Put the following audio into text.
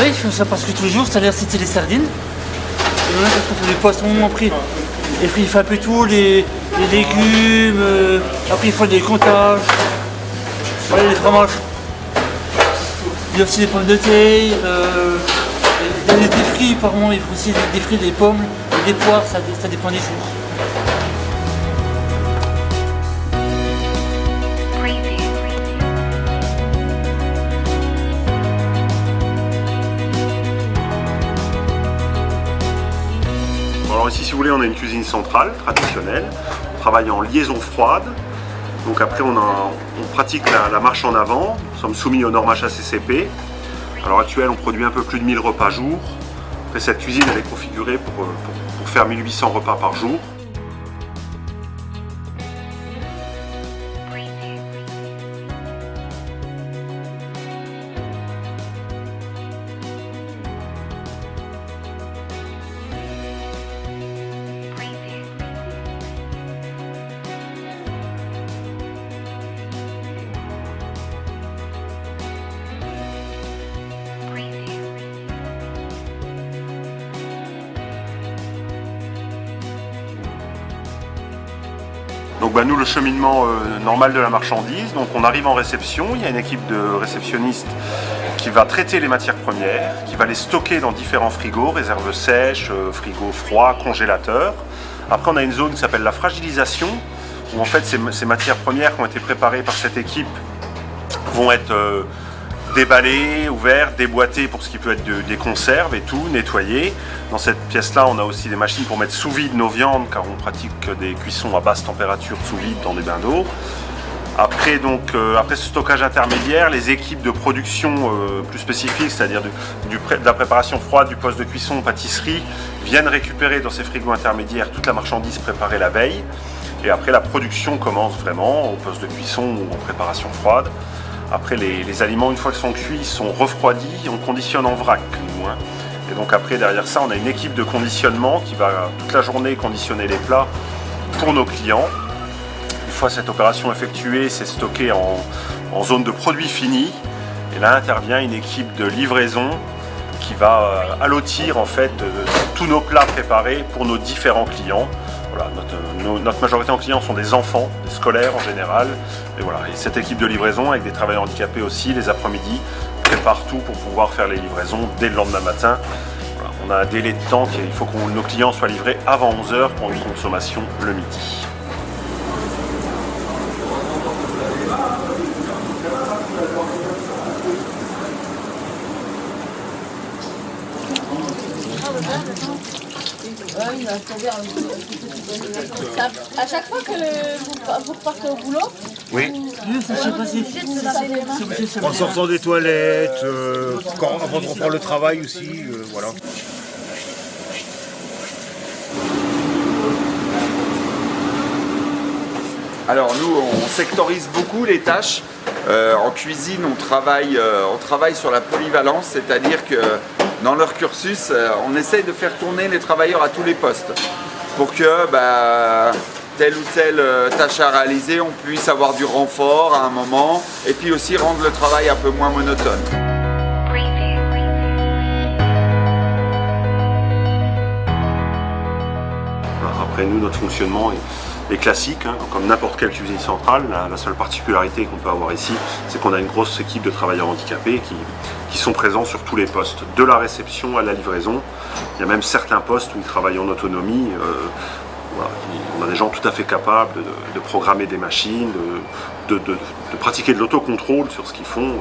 Oui, ils font ça parce que tous les jours, c'est-à-dire c'était les sardines. Et maintenant, parce qu'on fait du poisson, après ils font un peu tout, les légumes, après ils font des comptages, voilà, les fromages. Il y a aussi des pommes de terre, il y a des fruits, par moment, ils font aussi des fruits, des pommes, et des poires, ça dépend des jours. Alors ici, si vous voulez, on a une cuisine centrale, traditionnelle. On travaille en liaison froide. Donc après, on pratique la marche en avant. Nous sommes soumis aux normes HACCP. À l'heure actuelle, on produit un peu plus de 1000 repas jour. Après, cette cuisine, elle est configurée pour faire 1800 repas par jour. Donc nous, le cheminement normal de la marchandise, donc on arrive en réception, il y a une équipe de réceptionnistes qui va traiter les matières premières, qui va les stocker dans différents frigos, réserves sèches, frigos froids, congélateurs. Après on a une zone qui s'appelle la fragilisation, où en fait ces matières premières qui ont été préparées par cette équipe vont être déballées, ouvertes, déboîtées pour ce qui peut être des conserves et tout, nettoyées. Dans cette pièce-là, on a aussi des machines pour mettre sous vide nos viandes, car on pratique des cuissons à basse température sous vide dans des bains d'eau. Après, après ce stockage intermédiaire, les équipes de production plus spécifiques, c'est-à-dire de la préparation froide, du poste de cuisson, pâtisserie, viennent récupérer dans ces frigos intermédiaires toute la marchandise préparée la veille. Et après, la production commence vraiment au poste de cuisson ou en préparation froide. Après, les aliments, une fois qu'ils sont cuits, sont refroidis, on conditionne en vrac, nous. Et donc après, derrière ça, on a une équipe de conditionnement qui va toute la journée conditionner les plats pour nos clients. Une fois cette opération effectuée, c'est stocké en zone de produits finis. Et là intervient une équipe de livraison qui va allotir en fait tous nos plats préparés pour nos différents clients. Voilà, notre majorité en clients sont des enfants, des scolaires en général. Et voilà, et cette équipe de livraison avec des travailleurs handicapés aussi, les après-midi, prépare tout pour pouvoir faire les livraisons dès le lendemain matin. Voilà, on a un délai de temps qu'il faut que nos clients soient livrés avant 11 h pour une consommation le midi. À chaque fois que vous repartez au boulot, oui. En sortant des toilettes, avant de reprendre le travail aussi, voilà. Alors nous, on sectorise beaucoup les tâches. En cuisine, on travaille sur la polyvalence, c'est-à-dire que dans leur cursus, on essaye de faire tourner les travailleurs à tous les postes pour que telle ou telle tâche à réaliser, on puisse avoir du renfort à un moment et puis aussi rendre le travail un peu moins monotone. Après nous, notre fonctionnement est classique, comme n'importe quelle cuisine centrale. La seule particularité qu'on peut avoir ici, c'est qu'on a une grosse équipe de travailleurs handicapés qui sont présents sur tous les postes, de la réception à la livraison. Il y a même certains postes où ils travaillent en autonomie. Voilà, on a des gens tout à fait capables de programmer des machines, de pratiquer de l'autocontrôle sur ce qu'ils font.